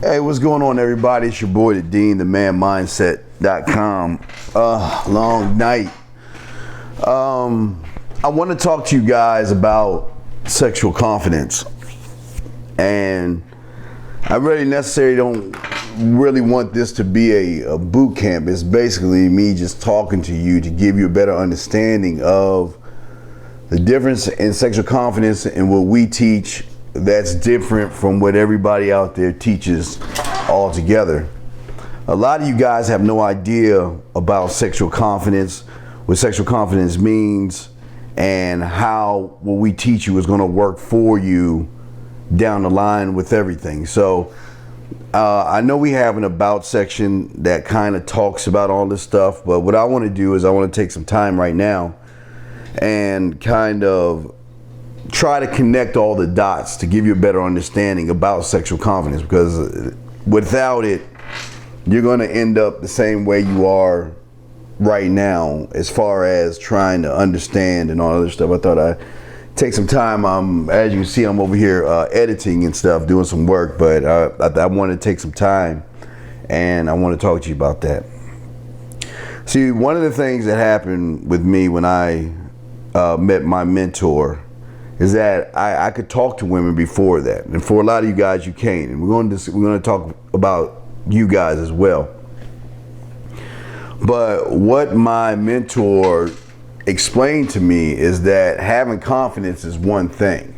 Hey, what's going on, everybody? It's your boy, the Dean, the manmindset.com. Long night. I want to talk to you guys about sexual confidence. And I really necessarily don't really want this to be a boot camp. It's basically me just talking to you to give you a better understanding of the difference in sexual confidence and what we teach that's different from what everybody out there teaches altogether. A lot of you guys have no idea about sexual confidence, what sexual confidence means, and how what we teach you is going to work for you down the line with everything. So I know we have an about section that kind of talks about all this stuff, but what I want to do is I want to take some time right now and kind of try to connect all the dots to give you a better understanding about sexual confidence, because without it, you're going to end up the same way you are right now as far as trying to understand and all other stuff. I thought I'd take some time. As you can see, I'm over here editing and stuff, doing some work, but I want to take some time and I want to talk to you about that. See, one of the things that happened with me when I met my mentor is that I could talk to women before that, and for a lot of you guys, you can't. And we're going to talk about you guys as well. But what my mentor explained to me is that having confidence is one thing,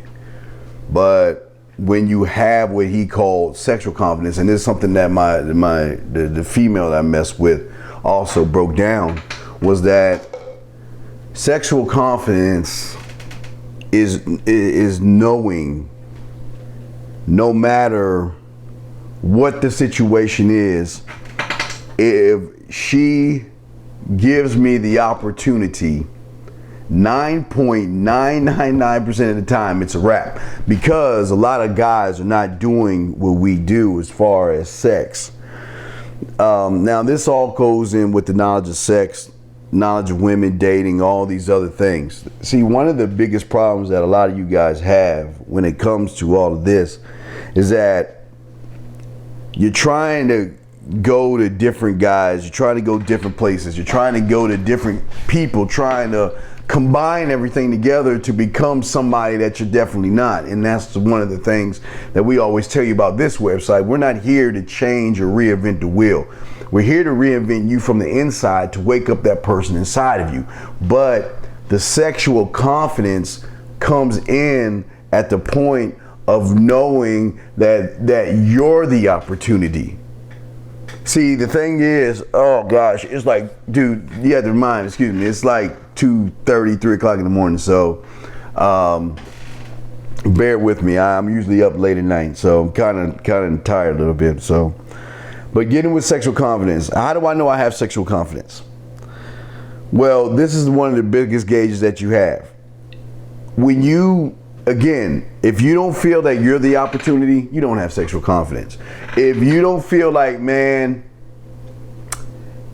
but when you have what he called sexual confidence, and this is something that the female that I messed with also broke down, was that sexual confidence is knowing, no matter what the situation is, if she gives me the opportunity, 9.999% of the time it's a wrap, because a lot of guys are not doing what we do as far as sex. Now this all goes in with the knowledge of sex, knowledge of women, dating, all these other things. See, one of the biggest problems that a lot of you guys have when it comes to all of this is that you're trying to go to different guys, you're trying to go different places, you're trying to go to different people, trying to combine everything together to become somebody that you're definitely not. And that's one of the things that we always tell you about this website. We're not here to change or reinvent the wheel. We're here to reinvent you from the inside, to wake up that person inside of you. But the sexual confidence comes in at the point of knowing that you're the opportunity. See, the thing is, oh gosh, it's like, dude, you have to remind, excuse me, it's like 2:30, 3 o'clock in the morning. So bear with me. I'm usually up late at night, so I'm kind of tired a little bit. So, but getting with sexual confidence, how do I know I have sexual confidence? Well, this is one of the biggest gauges that you have. When you, again, if you don't feel that you're the opportunity, you don't have sexual confidence. If you don't feel like, man,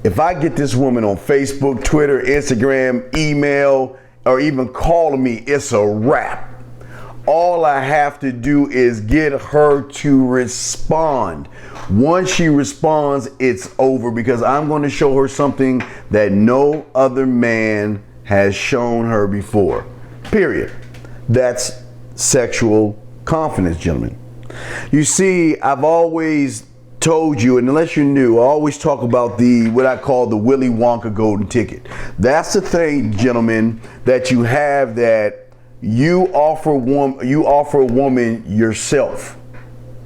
if I get this woman on Facebook, Twitter, Instagram, email, or even calling me, it's a wrap. All I have to do is get her to respond. Once she responds, it's over, because I'm going to show her something that no other man has shown her before. Period. That's sexual confidence, gentlemen. You see, I've always told you, and unless you're new, I always talk about what I call the Willy Wonka golden ticket. That's the thing, gentlemen, that you have, that you offer a woman yourself.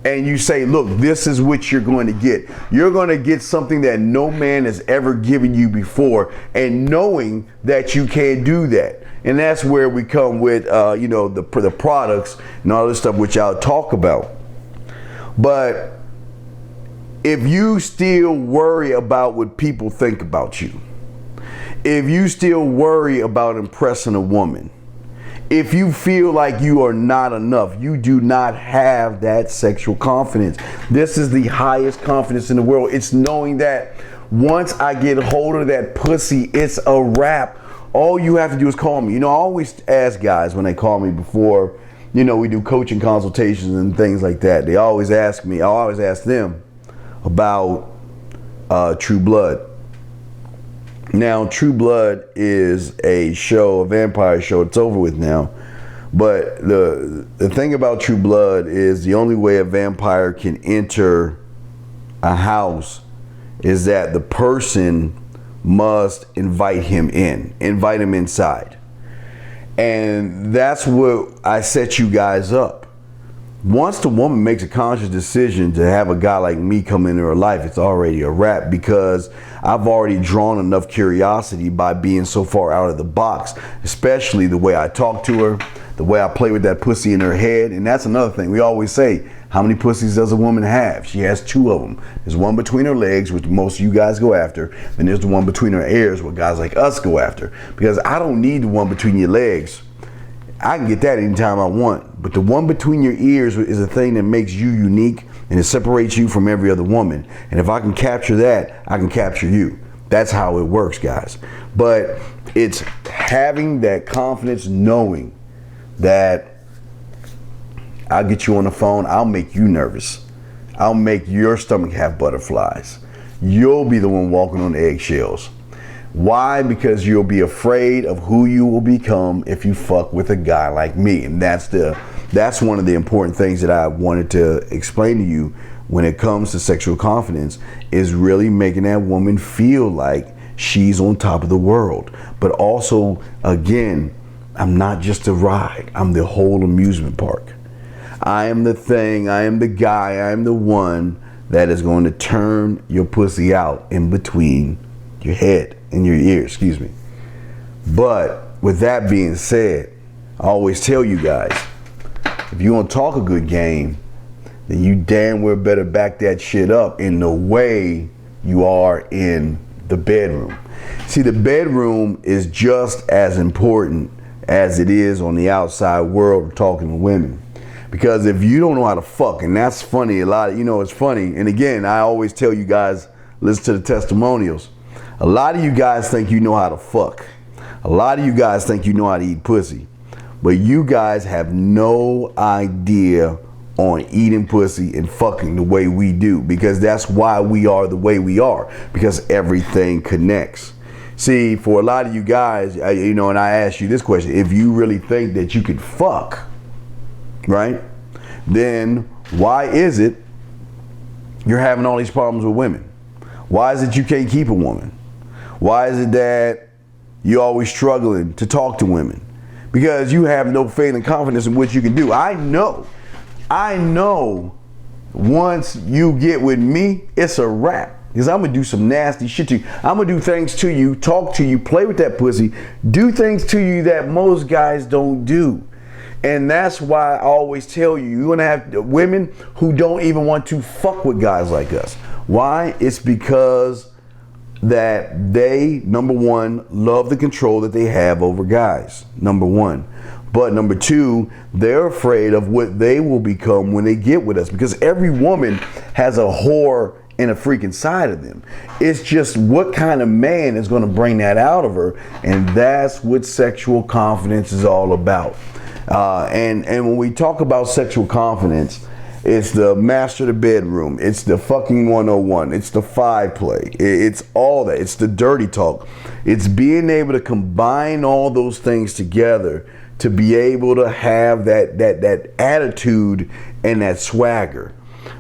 And you say, look, this is what you're going to get. You're going to get something that no man has ever given you before, and knowing that you can do that. And that's where we come with, the products and all this stuff, which I'll talk about. But if you still worry about what people think about you, if you still worry about impressing a woman, if you feel like you are not enough, you do not have that sexual confidence. This is the highest confidence in the world. It's knowing that once I get hold of that pussy, it's a wrap. All you have to do is call me. You know, I always ask guys when they call me before you know, we do coaching consultations and things like that. They always ask me, I always ask them about True Blood. Now, True Blood is a show, a vampire show. It's over with now. But the thing about True Blood is the only way a vampire can enter a house is that the person must invite him inside. And that's what I set you guys up. Once the woman makes a conscious decision to have a guy like me come into her life, it's already a wrap, because I've already drawn enough curiosity by being so far out of the box, especially the way I talk to her, the way I play with that pussy in her head. And that's another thing. We always say, how many pussies does a woman have? She has two of them. There's one between her legs, which most of you guys go after. Then there's the one between her ears, what guys like us go after. Because I don't need the one between your legs. I can get that anytime I want. But the one between your ears is a thing that makes you unique, and it separates you from every other woman. And if I can capture that, I can capture you. That's how it works, guys. But it's having that confidence, knowing that I'll get you on the phone, I'll make you nervous. I'll make your stomach have butterflies. You'll be the one walking on eggshells. Why? Because you'll be afraid of who you will become if you fuck with a guy like me. And that's one of the important things that I wanted to explain to you when it comes to sexual confidence, is really making that woman feel like she's on top of the world. But also, again, I'm not just a ride. I'm the whole amusement park. I am the thing, I am the guy, I am the one that is going to turn your pussy out in between your head and your ear, excuse me. But with that being said, I always tell you guys, if you want to talk a good game, then you damn well better back that shit up in the way you are in the bedroom. See, the bedroom is just as important as it is on the outside world talking to women. Because if you don't know how to fuck, and that's funny, a lot of, you know, it's funny. And again, I always tell you guys, listen to the testimonials. A lot of you guys think you know how to fuck. A lot of you guys think you know how to eat pussy. But you guys have no idea on eating pussy and fucking the way we do. Because that's why we are the way we are. Because everything connects. See, for a lot of you guys, you know, and I ask you this question, if you really think that you could fuck, right, then why is it you're having all these problems with women? Why is it you can't keep a woman? Why is it that you're always struggling to talk to women? Because you have no faith and confidence in what you can do. I know once you get with me, it's a wrap. Because I'm going to do some nasty shit to you. I'm going to do things to you, talk to you, play with that pussy, do things to you that most guys don't do. And that's why I always tell you, you're going to have women who don't even want to fuck with guys like us. Why? It's because that they, number one, love the control that they have over guys, number one. But number two, they're afraid of what they will become when they get with us. Because every woman has a whore in a freaking side of them. It's just what kind of man is going to bring that out of her. And that's what sexual confidence is all about. And when we talk about sexual confidence, it's the master of the bedroom. It's the fucking 101. It's the 5 play. It's all that. It's the dirty talk. It's being able to combine all those things together to be able to have that attitude and that swagger.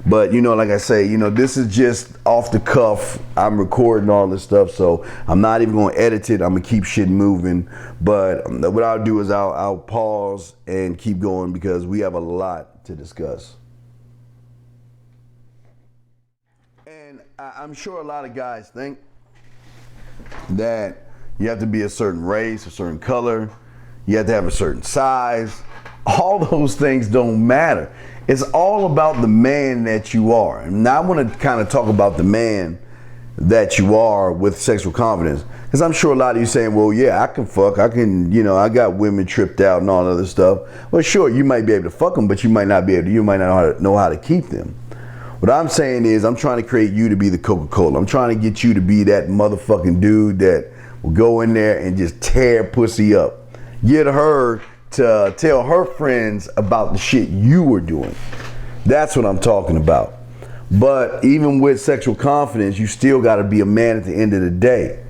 But, you know, like I say, you know, this is just off the cuff. I'm recording all this stuff, so I'm not even going to edit it. I'm going to keep shit moving. But what I'll do is I'll pause and keep going because we have a lot to discuss. And I'm sure a lot of guys think that you have to be a certain race, a certain color. You have to have a certain size. All those things don't matter. It's all about the man that you are. And now I want to kind of talk about the man that you are with sexual confidence. Because I'm sure a lot of you saying, well, yeah, I can fuck. I can, you know, I got women tripped out and all that other stuff. Well, sure, you might be able to fuck them, but you might not be able to, you might not know how to keep them. What I'm saying is I'm trying to create you to be the Coca-Cola. I'm trying to get you to be that motherfucking dude that will go in there and just tear pussy up. Get her to tell her friends about the shit you were doing. That's what I'm talking about. But even with sexual confidence, you still got to be a man at the end of the day.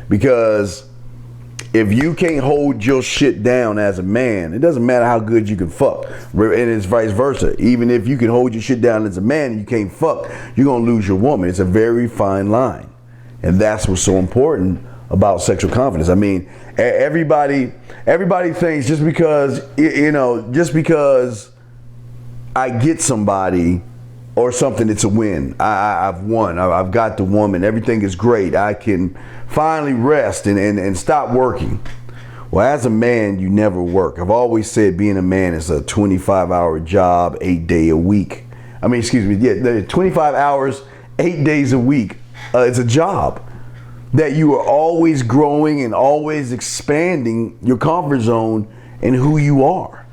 Because if you can't hold your shit down as a man, it doesn't matter how good you can fuck. And it's vice versa. Even if you can hold your shit down as a man and you can't fuck, you're going to lose your woman. It's a very fine line. And that's what's so important about sexual confidence. I mean, everybody thinks just because, just because I get somebody or something, it's a win. I've won. I've got the woman. Everything is great. I can finally rest and stop working. Well, as a man, you never work. I've always said being a man is a 25-hour job, 8 day a week. 25 hours, 8 days a week. It's a job that you are always growing and always expanding your comfort zone and who you are.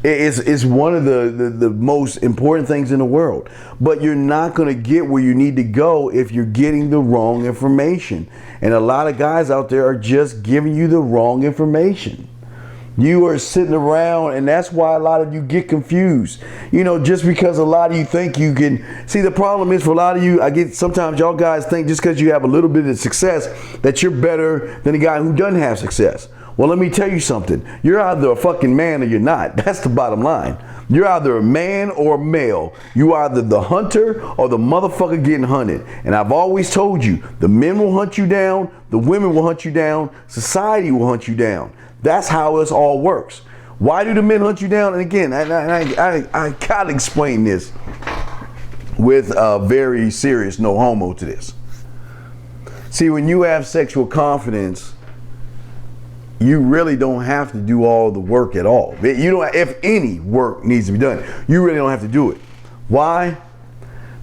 It's one of the most important things in the world. But you're not going to get where you need to go if you're getting the wrong information. And a lot of guys out there are just giving you the wrong information. You are sitting around, and that's why a lot of you get confused. Just because a lot of you think you can. See, the problem is for a lot of you, sometimes y'all guys think just because you have a little bit of success that you're better than a guy who doesn't have success. Well, let me tell you something. You're either a fucking man or you're not. That's the bottom line. You're either a man or a male. You are either the hunter or the motherfucker getting hunted. And I've always told you, the men will hunt you down, the women will hunt you down, society will hunt you down. That's how this all works. Why do the men hunt you down? And again, I gotta explain this with a very serious no homo to this. See, when you have sexual confidence, you really don't have to do all the work at all. You don't. If any work needs to be done, you really don't have to do it. Why?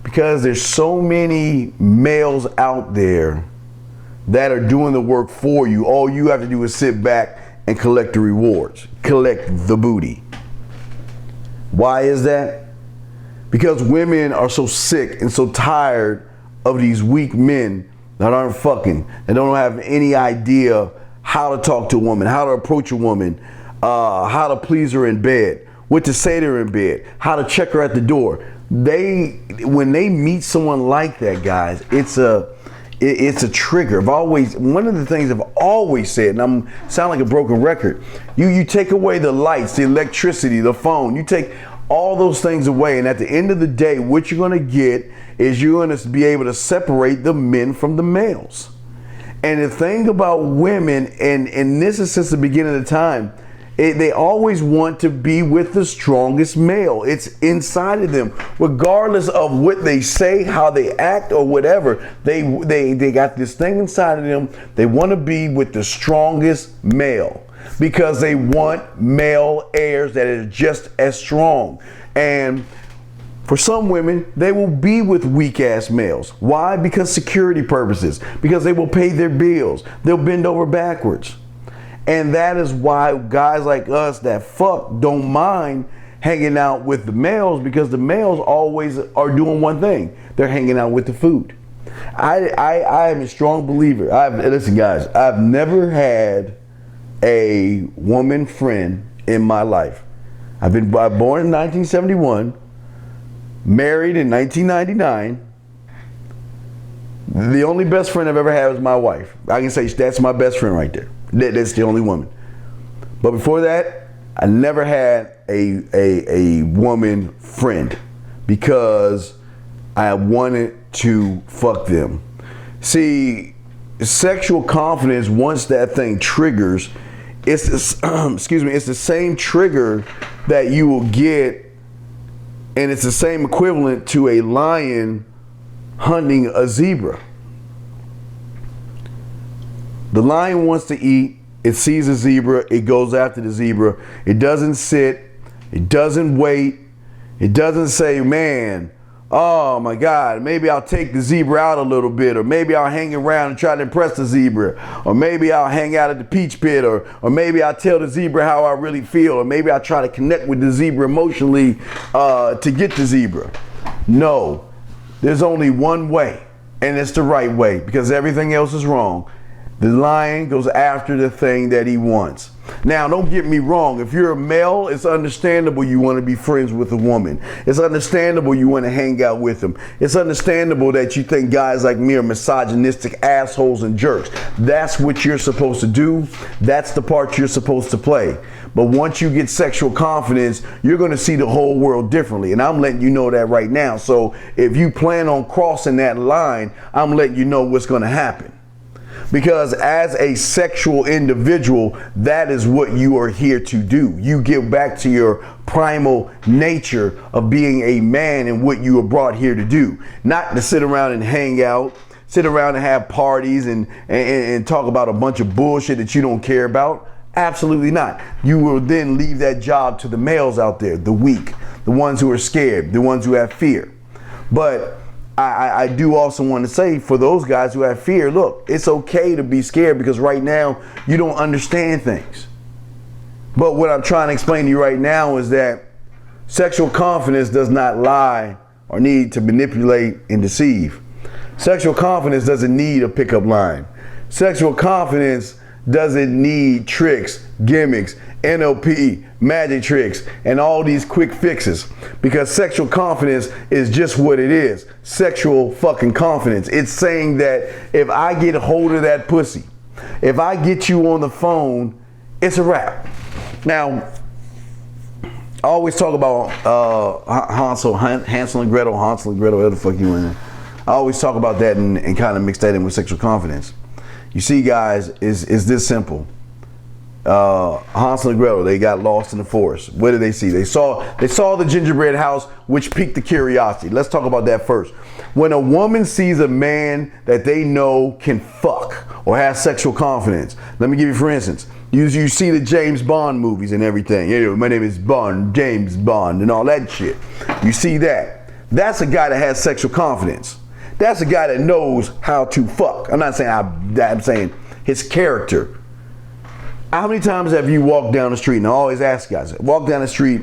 Because there's so many males out there that are doing the work for you. All you have to do is sit back and collect the rewards, collect the booty. Why is that? Because women are so sick and so tired of these weak men that aren't fucking and don't have any idea how to talk to a woman, how to approach a woman, how to please her in bed, what to say to her in bed, how to check her at the door. When they meet someone like that, guys, it's a trigger. One of the things I've always said, and I sound like a broken record, you take away the lights, the electricity, the phone, you take all those things away, and at the end of the day, what you're gonna get is you're gonna be able to separate the men from the males. And the thing about women, and this is since the beginning of the time, they always want to be with the strongest male. It's inside of them, regardless of what they say, how they act, or whatever. They got this thing inside of them. They want to be with the strongest male because they want male heirs that are just as strong. And for some women, they will be with weak ass males. Why? Because security purposes. Because they will pay their bills. They'll bend over backwards. And that is why guys like us that fuck don't mind hanging out with the males, because the males always are doing one thing. They're hanging out with the food. I am a strong believer. Listen, guys, I've never had a woman friend in my life. I've been born in 1971. Married in 1999. The only best friend I've ever had was my wife. I can say that's my best friend right there. That's the only woman. But before that, I never had a woman friend because I wanted to fuck them. See, sexual confidence, once that thing triggers, it's it's the same trigger that you will get. And it's the same equivalent to a lion hunting a zebra. The lion wants to eat. It sees a zebra. It goes after the zebra. It doesn't sit. It doesn't wait. It doesn't say, man, oh my God, maybe I'll take the zebra out a little bit, or maybe I'll hang around and try to impress the zebra, or maybe I'll hang out at the peach pit, or maybe I'll tell the zebra how I really feel, or maybe I'll try to connect with the zebra emotionally to get the zebra. No, there's only one way, and it's the right way, because everything else is wrong. The lion goes after the thing that he wants. Now, don't get me wrong. If you're a male, it's understandable you want to be friends with a woman. It's understandable you want to hang out with them. It's understandable that you think guys like me are misogynistic assholes and jerks. That's what you're supposed to do. That's the part you're supposed to play. But once you get sexual confidence, you're going to see the whole world differently. And I'm letting you know that right now. So if you plan on crossing that line, I'm letting you know what's going to happen. Because as a sexual individual, that is what you are here to do. You give back to your primal nature of being a man and what you were brought here to do. Not to sit around and hang out, sit around and have parties and talk about a bunch of bullshit that you don't care about. Absolutely not. You will then leave that job to the males out there, the weak, the ones who are scared, the ones who have fear. But I do also want to say, for those guys who have fear, look, it's okay to be scared because right now you don't understand things. But what I'm trying to explain to you right now is that sexual confidence does not lie or need to manipulate and deceive. Sexual confidence doesn't need a pickup line. Sexual confidence doesn't need tricks, gimmicks, NLP, magic tricks, and all these quick fixes, because sexual confidence is just what it is. Sexual fucking confidence. It's saying that if I get a hold of that pussy, if I get you on the phone, it's a wrap. Now, I always talk about Hansel and Gretel, whatever the fuck you want. I always talk about that and kind of mix that in with sexual confidence. You see, guys, is this simple. Hansel and Gretel, they got lost in the forest. What did they see? They saw the gingerbread house, which piqued the curiosity. Let's talk about that first. When a woman sees a man that they know can fuck or has sexual confidence, let me give you, for instance, you see the James Bond movies and everything. You know, my name is Bond, James Bond, and all that shit. You see that. That's a guy that has sexual confidence. That's a guy that knows how to fuck. I'm not saying I'm saying his character. How many times have you walked down the street, and I always ask guys, walk down the street,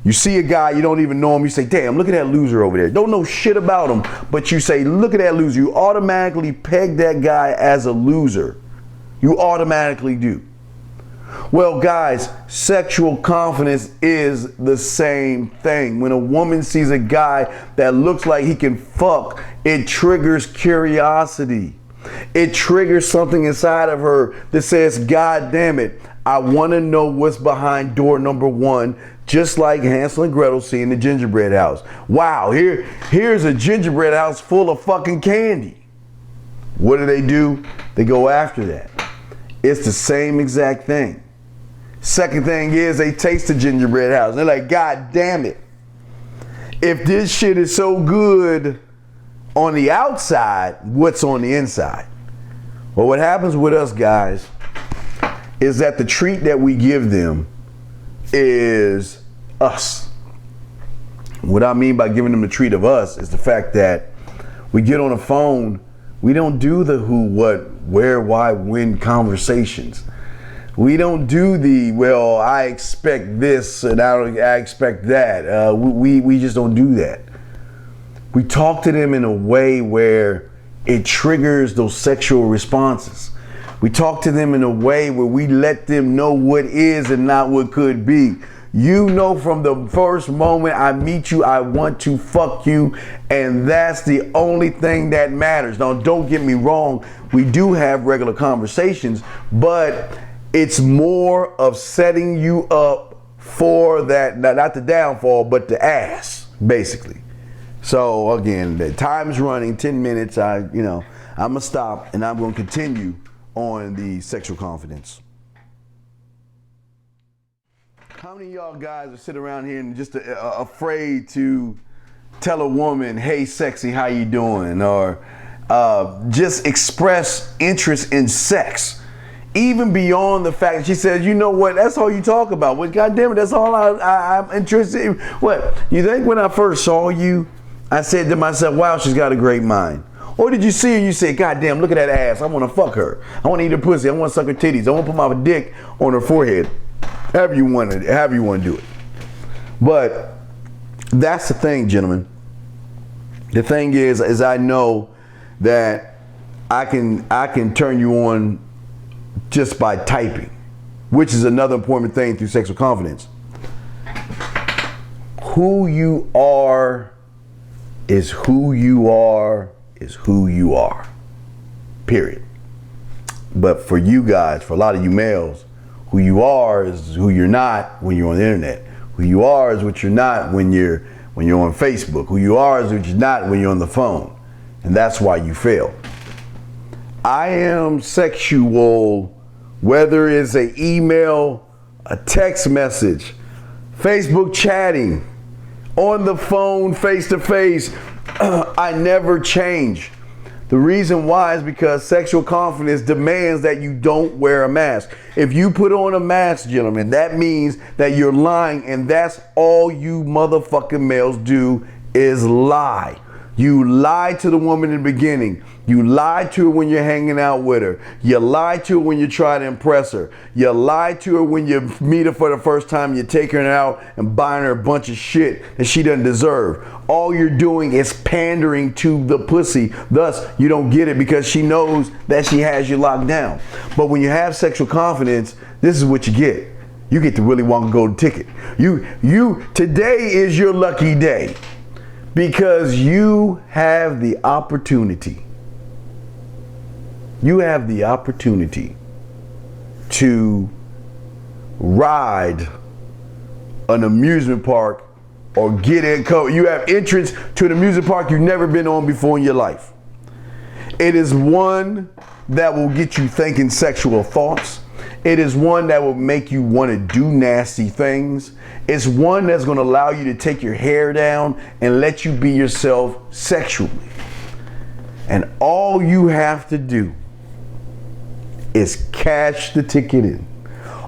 you see a guy, you don't even know him, you say, damn, look at that loser over there. Don't know shit about him, but you say, look at that loser. You automatically peg that guy as a loser. You automatically do. Well, guys, sexual confidence is the same thing. When a woman sees a guy that looks like he can fuck, it triggers curiosity. It triggers something inside of her that says, God damn it, I want to know what's behind door number one, just like Hansel and Gretel seeing the gingerbread house. Wow, here's a gingerbread house full of fucking candy. What do? They go after that. It's the same exact thing. Second thing is they taste the gingerbread house. They're like, God damn it. If this shit is so good on the outside, what's on the inside? Well, what happens with us guys is that the treat that we give them is us. What I mean by giving them the treat of us is the fact that we get on the phone, we don't do the who, what, where, why, when conversations. We don't do the, well, I expect this and I expect that. We just don't do that. We talk to them in a way where it triggers those sexual responses. We talk to them in a way where we let them know what is and not what could be. You know, from the first moment I meet you, I want to fuck you, and that's the only thing that matters. Now, don't get me wrong, we do have regular conversations, but it's more of setting you up for that, not the downfall, but the ass, basically. So again, the time's running, 10 minutes. I'm gonna stop and I'm gonna continue on the sexual confidence. How many of y'all guys are sitting around here and just afraid to tell a woman, hey sexy, how you doing? Or just express interest in sex, even beyond the fact that she says, you know what, that's all you talk about. Well, God damn it, that's all I'm interested in. What, you think when I first saw you, I said to myself, wow, she's got a great mind? Or did you see her and you said, God damn, look at that ass, I want to fuck her. I want to eat her pussy, I want to suck her titties, I want to put my dick on her forehead. However you want to do it. But that's the thing, gentlemen. The thing is I know that I can turn you on just by typing. which is another important thing through sexual confidence. Who you are is who you are is who you are. Period. But for you guys, for a lot of you males, who you are is who you're not when you're on the internet. Who you are is what you're not when you're on Facebook. Who you are is what you're not when you're on the phone. And that's why you fail. I am sexual, whether it's an email, a text message, Facebook chatting, on the phone, face to face. I never change. The reason why is because sexual confidence demands that you don't wear a mask. If you put on a mask, gentlemen, that means that you're lying, and that's all you motherfucking males do is lie. You lie to the woman in the beginning. You lie to her when you're hanging out with her. You lie to her when you try to impress her. You lie to her when you meet her for the first time. You take her out and buying her a bunch of shit that she doesn't deserve. All you're doing is pandering to the pussy. Thus, you don't get it because she knows that she has you locked down. But when you have sexual confidence, this is what you get. You get to Willy Wonka golden ticket. Today is your lucky day because you have the opportunity. You have the opportunity to ride an amusement park or get in. You have entrance to an amusement park you've never been on before in your life. It is one that will get you thinking sexual thoughts. It is one that will make you want to do nasty things. It's one that's going to allow you to take your hair down and let you be yourself sexually. And all you have to do is cash the ticket in.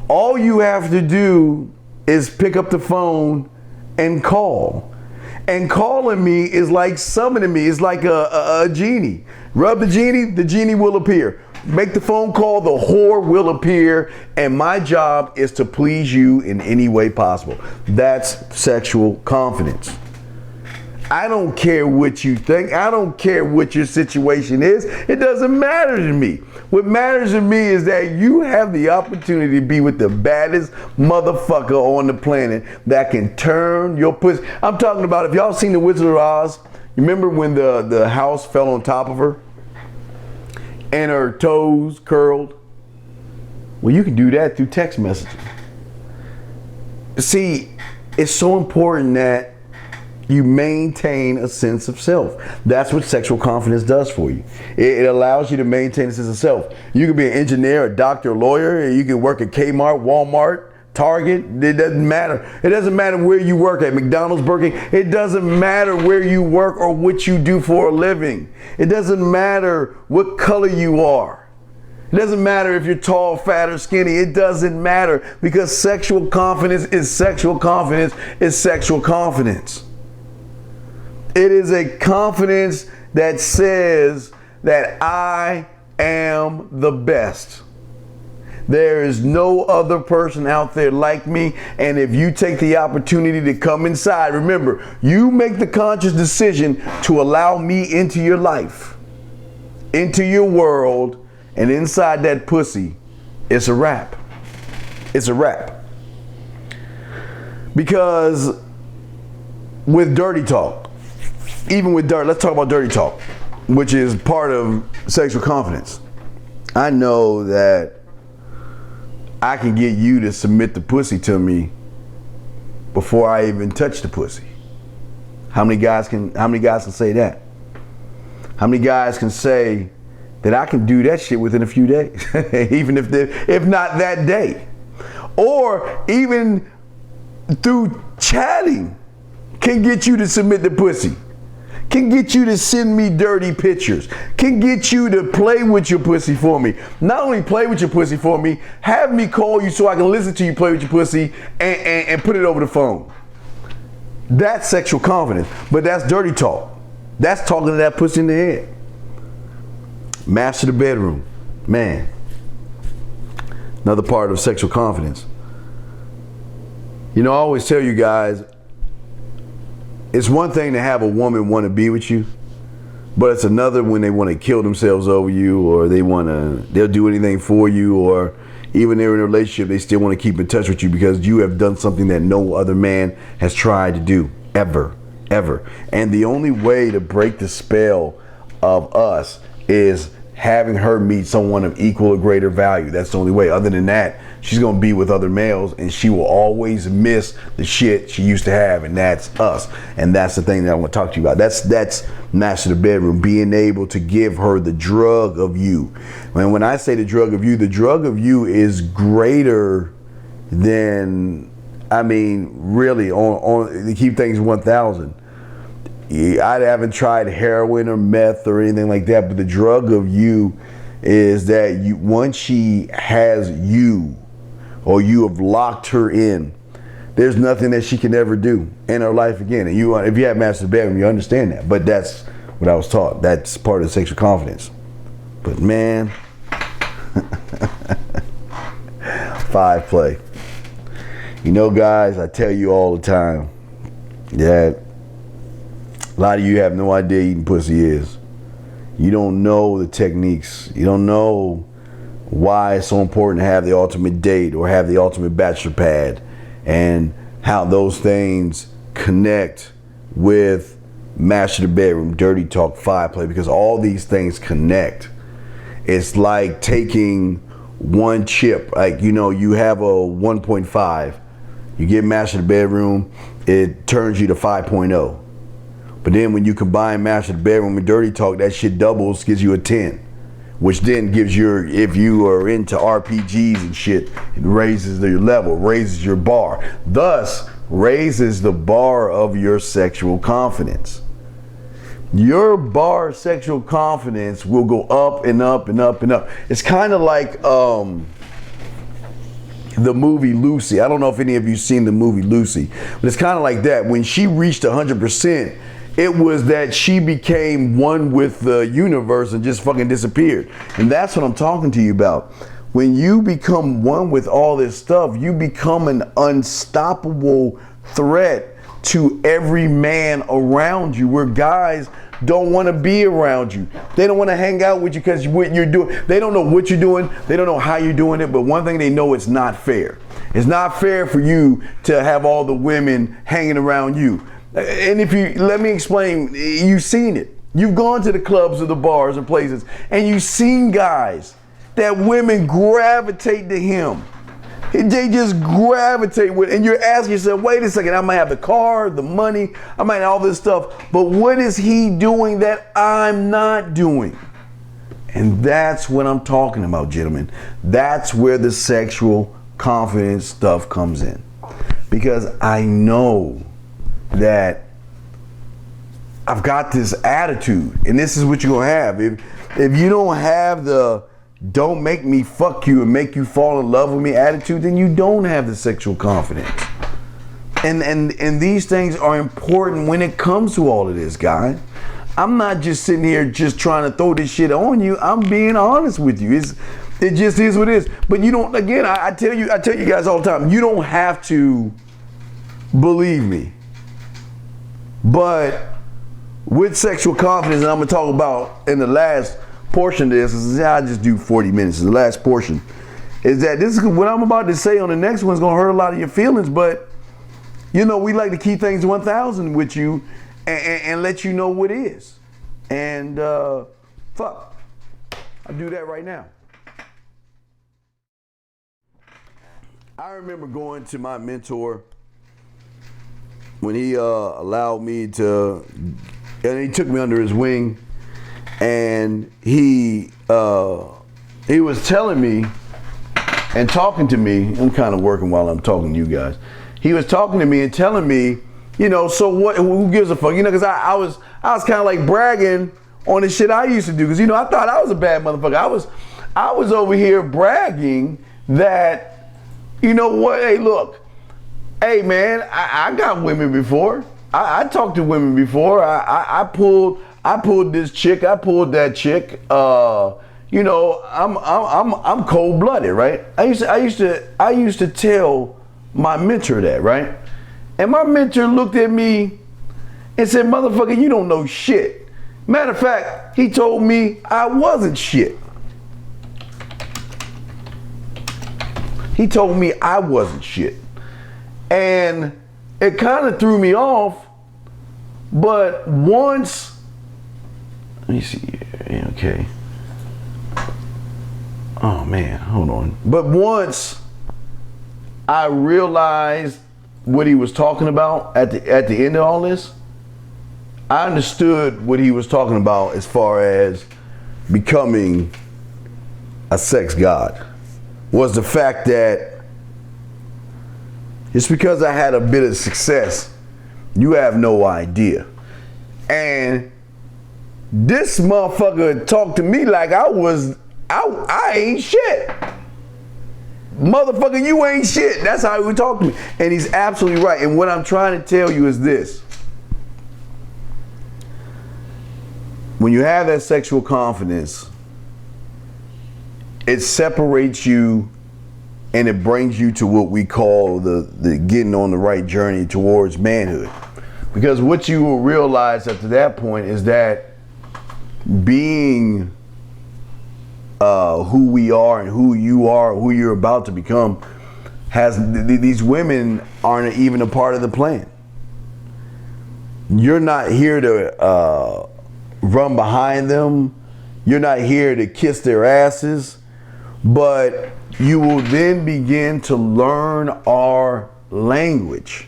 All you have to do is pick up the phone and call. And calling me is like summoning me. It's like a genie. Rub the genie will appear. Make the phone call, the whore will appear. And my job is to please you in any way possible. That's sexual confidence. I don't care what you think. I don't care what your situation is. It doesn't matter to me. What matters to me is that you have the opportunity to be with the baddest motherfucker on the planet that can turn your pussy. I'm talking about, if y'all seen The Wizard of Oz, you remember when the house fell on top of her and her toes curled? Well, you can do that through text messaging. See, it's so important that you maintain a sense of self. That's what sexual confidence does for you. It allows you to maintain a sense of self. You can be an engineer, a doctor, a lawyer. You can work at Kmart, Walmart, Target. It doesn't matter. It doesn't matter where you work at, McDonald's, Burger King. It doesn't matter where you work or what you do for a living. It doesn't matter what color you are. It doesn't matter if you're tall, fat, or skinny. It doesn't matter, because sexual confidence is sexual confidence is sexual confidence. It is a confidence that says that I am the best. There is no other person out there like me. And if you take the opportunity to come inside, remember, you make the conscious decision to allow me into your life, into your world, and inside that pussy, it's a wrap. It's a wrap. Because with dirty talk, even with let's talk about dirty talk, which is part of sexual confidence. I know that I can get you to submit the pussy to me before I even touch the pussy. How many guys can say that? How many guys can say that I can do that shit within a few days, even if not that day, or even through chatting, can get you to submit the pussy? Can get you to send me dirty pictures, can get you to play with your pussy for me. Not only play with your pussy for me, have me call you so I can listen to you play with your pussy and put it over the phone. That's sexual confidence, but that's dirty talk. That's talking to that pussy in the head. Master the bedroom, man. Another part of sexual confidence. You know, I always tell you guys, it's one thing to have a woman want to be with you, but it's another when they want to kill themselves over you, or they'll do anything for you, or even they're in a relationship, they still want to keep in touch with you because you have done something that no other man has tried to do ever. And the only way to break the spell of us is having her meet someone of equal or greater value. That's the only way. Other than that, she's going to be with other males and she will always miss the shit she used to have, and that's us. And that's the thing that I want to talk to you about. That's Master the Bedroom, being able to give her the drug of you. And when I say the drug of you is greater than, I mean, really, on to keep things 1,000. I haven't tried heroin or meth or anything like that, but the drug of you is that once she has you, or you have locked her in, there's nothing that she can ever do in her life again. And if you have Master Bedroom, you understand that. But that's what I was taught. That's part of sexual confidence. But man, 5 play. You know, guys, I tell you all the time that a lot of you have no idea eating pussy is. You don't know the techniques. You don't know why it's so important to have the ultimate date or have the ultimate bachelor pad, and how those things connect with Master the Bedroom, Dirty Talk, 5 play, because all these things connect. It's like taking one chip, like, you know, you have a 1.5, you get Master the Bedroom, it turns you to 5.0. But then when you combine Master the Bedroom and Dirty Talk, that shit doubles, gives you a 10. Which then gives if you are into RPGs and shit, it raises your level, raises your bar. Thus, raises the bar of your sexual confidence. Your bar of sexual confidence will go up and up and up and up. It's kind of like the movie Lucy. I don't know if any of you seen the movie Lucy, but it's kind of like that. When she reached 100%, it was that she became one with the universe and just fucking disappeared. And that's what I'm talking to you about. When you become one with all this stuff, you become an unstoppable threat to every man around you, where guys don't want to be around you. They don't want to hang out with you because what you're doing, they don't know what you're doing, they don't know how you're doing it, but one thing they know, it's not fair. It's not fair for you to have all the women hanging around you. And if you, let me explain, you've seen it. You've gone to the clubs or the bars and places, and you've seen guys that women gravitate to him. They just gravitate with, and you're asking yourself, wait a second, I might have the car, the money, I might have all this stuff, but what is he doing that I'm not doing? And that's what I'm talking about, gentlemen. That's where the sexual confidence stuff comes in. Because I know that I've got this attitude, and this is what you're gonna have. If you don't have the don't make me fuck you and make you fall in love with me attitude, then you don't have the sexual confidence. And these things are important when it comes to all of this, guys. I'm not just sitting here just trying to throw this shit on you. I'm being honest with you. It just is what it is. But you don't, again, I tell you guys all the time, you don't have to believe me. But with sexual confidence, and I'm gonna talk about in the last portion of this, I just do 40 minutes. The last portion is that this is what I'm about to say on the next one is gonna hurt a lot of your feelings, but you know, we like to keep things 1,000 with you and let you know what is. And fuck, I'll do that right now. I remember going to my mentor when he allowed me to, and he took me under his wing, and he was telling me and talking to me. I'm kind of working while I'm talking to you guys. He was talking to me and telling me, you know, so what? Who gives a fuck? You know, because I was kind of like bragging on the shit I used to do, because you know I thought I was a bad motherfucker. I was over here bragging that, you know what? Hey, look. Hey man, I got women before. I talked to women before. I pulled this chick. I pulled that chick. You know, I'm cold blooded, right? I used to tell my mentor that, right? And my mentor looked at me and said, "Motherfucker, you don't know shit." Matter of fact, he told me I wasn't shit. He told me I wasn't shit. And it kind of threw me off. But once, let me see here, okay. Oh man, hold on. But once I realized what he was talking about at the end of all this, I understood what he was talking about as far as becoming a sex god. Was the fact that it's because I had a bit of success, you have no idea. And this motherfucker talked to me like I ain't shit. Motherfucker, you ain't shit. That's how he would talk to me. And he's absolutely right. And what I'm trying to tell you is this. When you have that sexual confidence, it separates you and it brings you to what we call the getting on the right journey towards manhood. Because what you will realize after that point is that being who we are and who you are, who you're about to become, these women aren't even a part of the plan. You're not here to run behind them. You're not here to kiss their asses, but you will then begin to learn our language.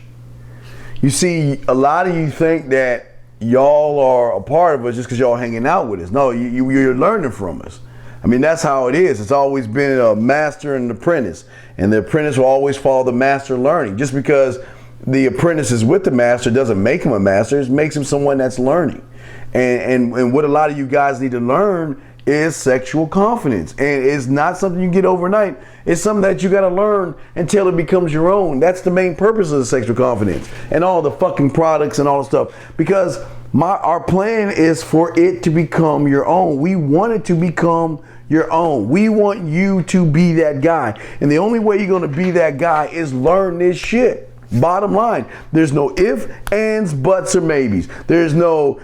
You see, a lot of you think that y'all are a part of us just because y'all hanging out with us. No, you're learning from us. I mean, that's how it is. It's always been a master and an apprentice, and the apprentice will always follow the master learning. Just because the apprentice is with the master doesn't make him a master. It makes him someone that's learning. And what a lot of you guys need to learn is sexual confidence. And it's not something you get overnight. It's something that you got to learn until it becomes your own. That's the main purpose of the sexual confidence and all the fucking products and all the stuff. Because our plan is for it to become your own. We want it to become your own. We want you to be that guy. And the only way you're going to be that guy is learn this shit. Bottom line, there's no ifs, ands, buts, or maybes. There's no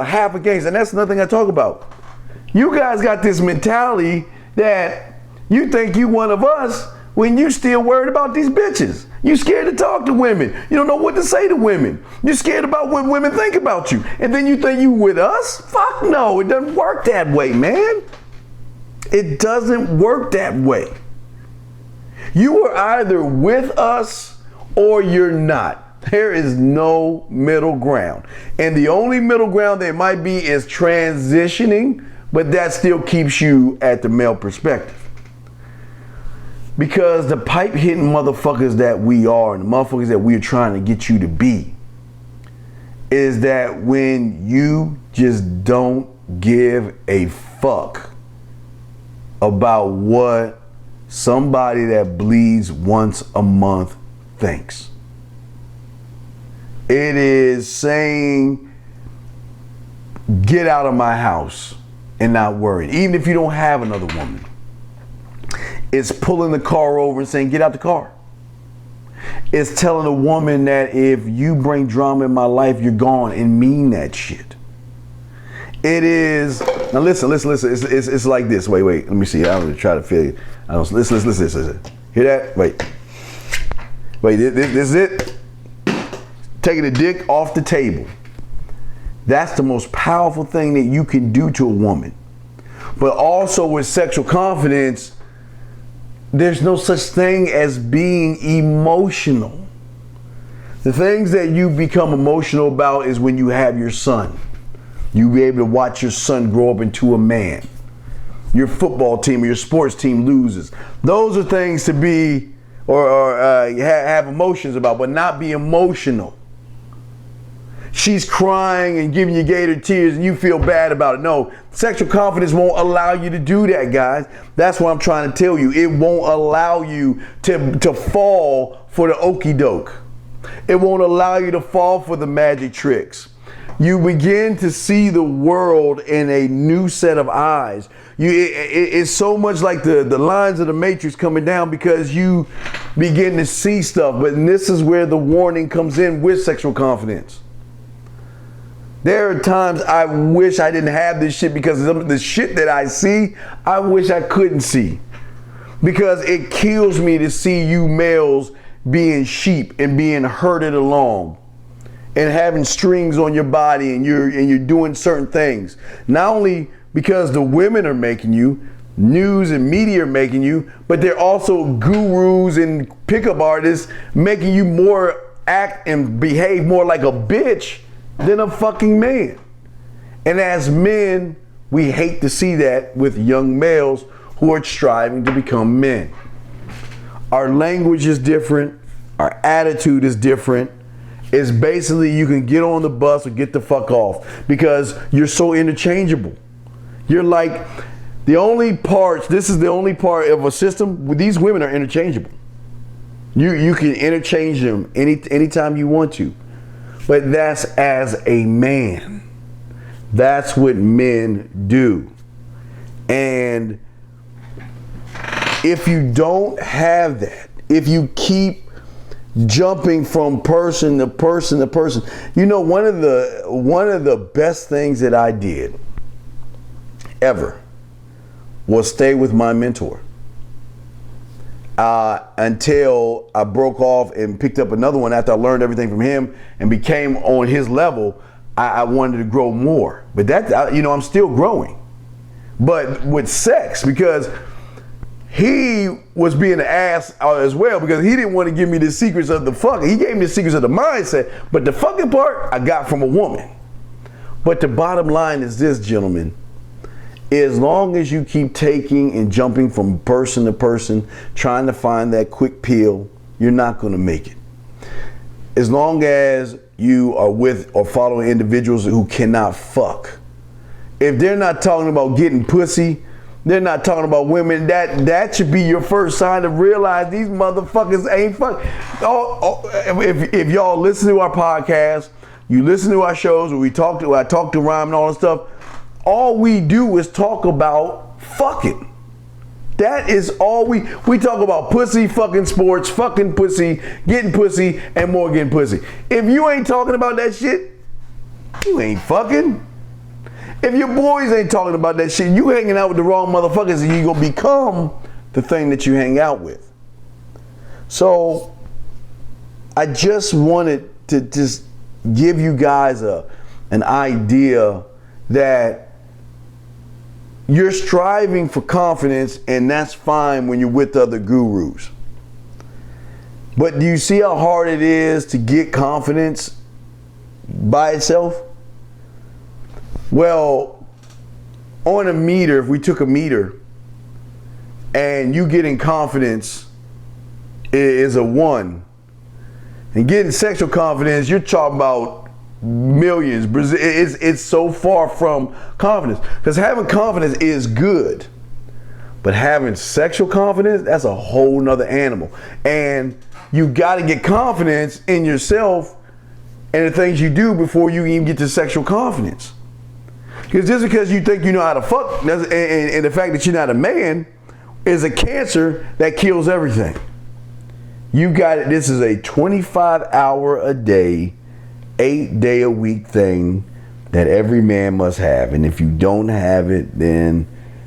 half against. And that's nothing I talk about. You guys got this mentality that you think you one of us when you still worried about these bitches. You scared to talk to women. You don't know what to say to women. You're scared about what women think about you. And then you think you with us? Fuck no, it doesn't work that way, man. It doesn't work that way. You are either with us or you're not. There is no middle ground. And the only middle ground there might be is transitioning, but that still keeps you at the male perspective. Because the pipe hitting motherfuckers that we are and the motherfuckers that we're trying to get you to be is that when you just don't give a fuck about what somebody that bleeds once a month thinks. It is saying, get out of my house and not worried. Even if you don't have another woman. It's pulling the car over and saying, get out the car. It's telling a woman that if you bring drama in my life, you're gone, and mean that shit. It is, now listen. It's like this. Wait. Let me see. I'm gonna try to feel you. Listen. Hear that? Wait. This is it. Taking the dick off the table. That's the most powerful thing that you can do to a woman. But also with sexual confidence, there's no such thing as being emotional. The things that you become emotional about is when you have your son. You'll be able to watch your son grow up into a man. Your football team or your sports team loses. Those are things to be or have emotions about, but not be emotional. She's crying and giving you gator tears and you feel bad about it. No, sexual confidence won't allow you to do that, guys. That's what I'm trying to tell you. It won't allow you to fall for the okie doke. It won't allow you to fall for the magic tricks. You begin to see the world in a new set of eyes. It's so much like the lines of the Matrix coming down because you begin to see stuff. But this is where the warning comes in with sexual confidence. There are times I wish I didn't have this shit because the shit that I see, I wish I couldn't see. because it kills me to see you males being sheep and being herded along and having strings on your body, and you're doing certain things. Not only because the women are making you, news and media are making you, but they're also gurus and pickup artists making you more act and behave more like a bitch than a fucking man. And as men, we hate to see that with young males who are striving to become men. Our language is different. Our attitude is different. It's basically you can get on the bus or get the fuck off because you're so interchangeable. You're like, the only parts, this is the only part of a system where these women are interchangeable. You can interchange them anytime you want to. But that's as a man. That's what men do. And if you don't have that, if you keep jumping from person to person to person, you know, one of the best things that I did ever was stay with my mentor until I broke off and picked up another one after I learned everything from him and became on his level. I wanted to grow more, but that, you know, I'm still growing, but with sex, because he was being an ass as well, because he didn't want to give me the secrets of the fucking. He gave me the secrets of the mindset, but the fucking part I got from a woman. But the bottom line is this, gentlemen. As long as you keep taking and jumping from person to person, trying to find that quick pill, you're not going to make it. As long as you are with or following individuals who cannot fuck. If they're not talking about getting pussy, they're not talking about women, that should be your first sign to realize these motherfuckers ain't fucking. If y'all listen to our podcast, you listen to our shows where I talk to Rhyme and all that stuff, all we do is talk about fucking. That is all we talk about: pussy, fucking sports, fucking pussy, getting pussy, and more getting pussy. If you ain't talking about that shit, you ain't fucking. If your boys ain't talking about that shit, you hanging out with the wrong motherfuckers, and you gonna become the thing that you hang out with. So I just wanted to just give you guys an idea that you're striving for confidence, and that's fine when you're with other gurus. But do you see how hard it is to get confidence by itself? Well, on a meter, if we took a meter and you getting confidence is a 1, and getting sexual confidence, you're talking about millions. It's so far from confidence, because having confidence is good, but having sexual confidence, that's a whole nother animal. And you got to get confidence in yourself and the things you do before you even get to sexual confidence. Because just because you think you know how to fuck, and the fact that you're not a man is a cancer that kills everything. You got it. This is a 25-hour a day, 8-day-a-week thing that every man must have. And if you don't have it, then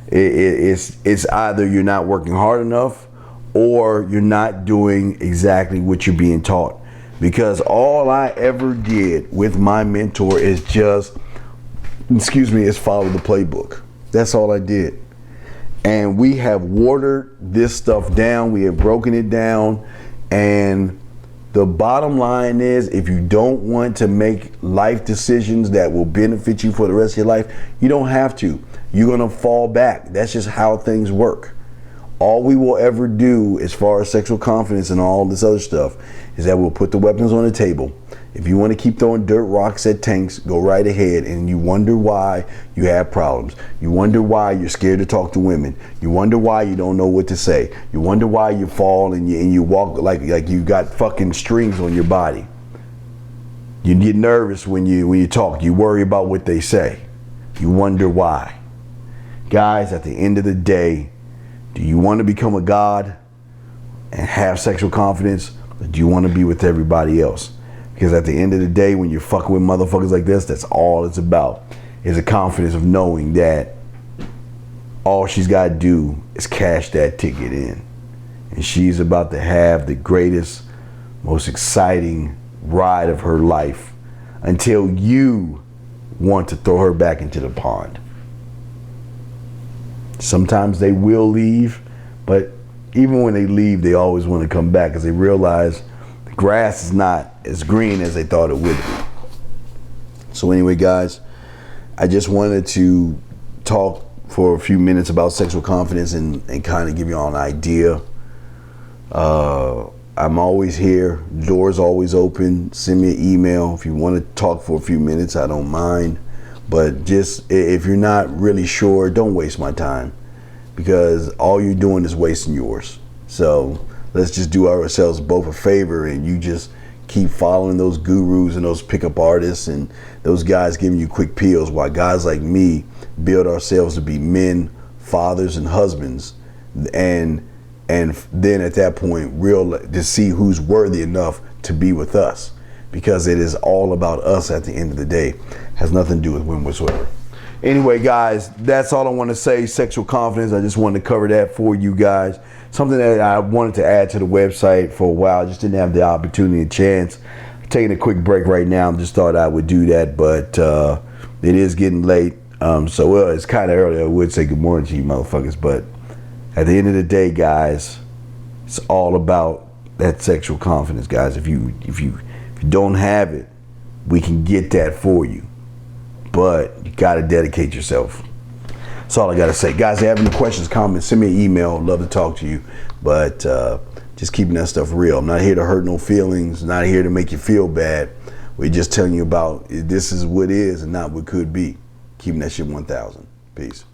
it's either you're not working hard enough or you're not doing exactly what you're being taught. Because all I ever did with my mentor is is follow the playbook. That's all I did. And we have watered this stuff down. We have broken it down. And the bottom line is, if you don't want to make life decisions that will benefit you for the rest of your life, you don't have to. You're going to fall back. That's just how things work. All we will ever do as far as sexual confidence and all this other stuff is that we'll put the weapons on the table. If you want to keep throwing dirt rocks at tanks, go right ahead. And you wonder why you have problems. You wonder why you're scared to talk to women. You wonder why you don't know what to say. You wonder why you fall and you walk like you got fucking strings on your body. You get nervous when you talk. You worry about what they say. You wonder why. Guys, at the end of the day, do you want to become a god and have sexual confidence, or do you want to be with everybody else? Because at the end of the day, when you're fucking with motherfuckers like this, that's all it's about, is the confidence of knowing that all she's got to do is cash that ticket in. And she's about to have the greatest, most exciting ride of her life until you want to throw her back into the pond. Sometimes they will leave, but even when they leave, they always want to come back because they realize the grass is not as green as they thought it would be. So anyway, guys, I just wanted to talk for a few minutes about sexual confidence and kind of give you all an idea. I'm always here. Doors always open. Send me an email if you want to talk for a few minutes. I don't mind. But just if you're not really sure, don't waste my time, because all you're doing is wasting yours. So let's just do ourselves both a favor, and you just keep following those gurus and those pickup artists and those guys giving you quick pills, while guys like me build ourselves to be men, fathers, and husbands, and then at that point to see who's worthy enough to be with us, because it is all about us at the end of the day. Has nothing to do with women whatsoever. Anyway, guys, that's all I want to say. Sexual confidence. I just wanted to cover that for you guys. Something that I wanted to add to the website for a while. Just didn't have the opportunity and chance. Taking a quick break right now. Just thought I would do that, but it is getting late. So it's kind of early. I would say good morning to you motherfuckers, but at the end of the day, guys, it's all about that sexual confidence, guys. If you don't have it, we can get that for you, but you got to dedicate yourself. That's all I got to say, guys. If you have any questions, comments, send me an email. I'd love to talk to you, but just keeping that stuff real. I'm not here to hurt no feelings, not here to make you feel bad. We're just telling you about this is what is and not what could be. Keeping that shit 1000. Peace.